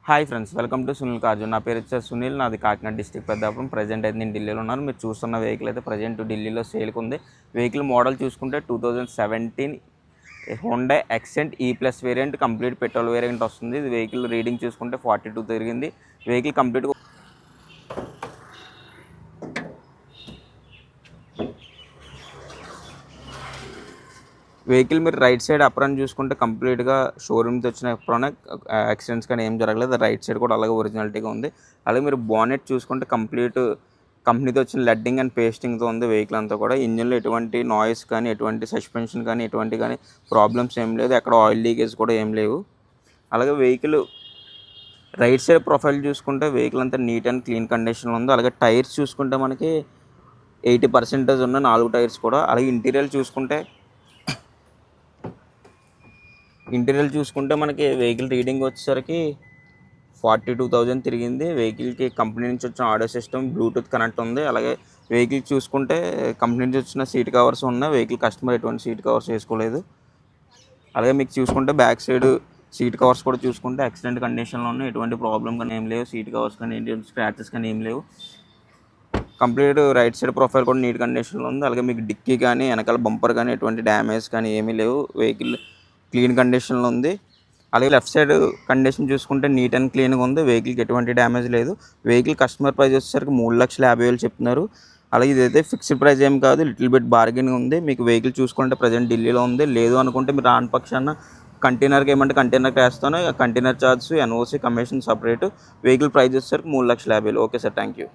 Hi friends, welcome to Sunil Karjun. నా పేరు వచ్చేసి సునీల్, నాది కాకినాడ డిస్ట్రిక్ట్ పెద్దాపురం. ప్రజెంట్ అయితే నేను ఢిల్లీలో ఉన్నాను. మీరు చూస్తున్న వెహికల్ అయితే ప్రజెంట్ ఢిల్లీలో సేల్కి ఉంది. వెహికల్ మోడల్ చూసుకుంటే 2017 Honda accent E+ variant, complete petrol variant వస్తుంది. ఇది వెహికల్ రీడింగ్ చూసుకుంటే 42 తిరిగింది. వెహికల్ కంప్లీట్గా వెహికల్ మీరు రైట్ సైడ్ అప్రాన్ చూసుకుంటే కంప్లీట్గా షోరూమ్కి వచ్చిన అప్రాన్, యాక్సిడెంట్స్ కానీ ఏం జరగలేదు. రైట్ సైడ్ కూడా అలాగే ఒరిజినాలిటీగా ఉంది. అలాగే మీరు బానెట్ చూసుకుంటే కంప్లీట్ కంపెనీతో వచ్చిన లెడ్డింగ్ అండ్ పేస్టింగ్తో ఉంది వెహికల్ అంతా కూడా. ఇంజిన్లో ఎటువంటి నాయిస్ కానీ, ఎటువంటి సస్పెన్షన్ కానీ, ఎటువంటి కానీ ప్రాబ్లమ్స్ ఏం లేదు. ఎక్కడ ఆయిల్ లీకేజ్ కూడా ఏం లేవు. అలాగే వెహికల్ రైట్ సైడ్ ప్రొఫైల్ చూసుకుంటే వెహికల్ అంతా నీట్ అండ్ క్లీన్ కండిషన్లో ఉంది. అలాగే టైర్స్ చూసుకుంటే మనకి 80% ఉన్న 4 టైర్స్ కూడా. అలాగే ఇంటీరియర్ చూసుకుంటే మనకి వెహికల్ రీడింగ్ వచ్చేసరికి 42,000 తిరిగింది. వెహికల్కి కంపెనీ నుంచి వచ్చిన ఆడియో సిస్టమ్, బ్లూటూత్ కనెక్ట్ ఉంది. అలాగే వెహికల్ చూసుకుంటే కంపెనీ నుంచి వచ్చిన సీట్ కవర్స్ ఉన్నాయి. వెహికల్ కస్టమర్ ఎటువంటి సీట్ కవర్స్ వేసుకోలేదు. అలాగే మీకు చూసుకుంటే బ్యాక్ సైడ్ సీట్ కవర్స్ కూడా చూసుకుంటే యాక్సిడెంట్ కండిషన్లో ఉన్నాయి. ఎటువంటి ప్రాబ్లం కానీ ఏం లేవు. సీట్ కవర్స్ కానీ ఎటువంటి స్క్రాచెస్ కానీ ఏం లేవు. కంప్లీట్ రైట్ సైడ్ ప్రొఫైల్ కూడా నీట్ కండిషన్లో ఉంది. అలాగే మీకు డిక్కీ కానీ, వెనకాల బంపర్ కానీ ఎటువంటి డ్యామేజ్ కానీ ఏమీ లేవు. వెహికల్ క్లీన్ కండిషన్లో ఉంది. అలాగే లెఫ్ట్ సైడ్ కండిషన్ చూసుకుంటే నీట్ అండ్ క్లీన్గా ఉంది. వెహికల్కి ఎటువంటి డ్యామేజ్ లేదు. వెహికల్ కస్టమర్ ప్రైస్ వచ్చేసరికి 3,50,000 చెప్తున్నారు. అలాగే ఇదైతే ఫిక్స్డ్ ప్రైస్ ఏం కాదు, లిటిల్ బిట్ బార్గెనింగ్ ఉంది. మీకు వెహికల్ చూసుకుంటే ప్రజెంట్ ఢిల్లీలో ఉంది. లేదు అనుకుంటే మీరు రాని పక్షాన కంటైనర్కి ఏమంటే కంటైనర్కి వేస్తాను. Container charge, NOC, commission separate. Vehicle price వచ్చేసరికి 3,50,000. Okay sir, thank you.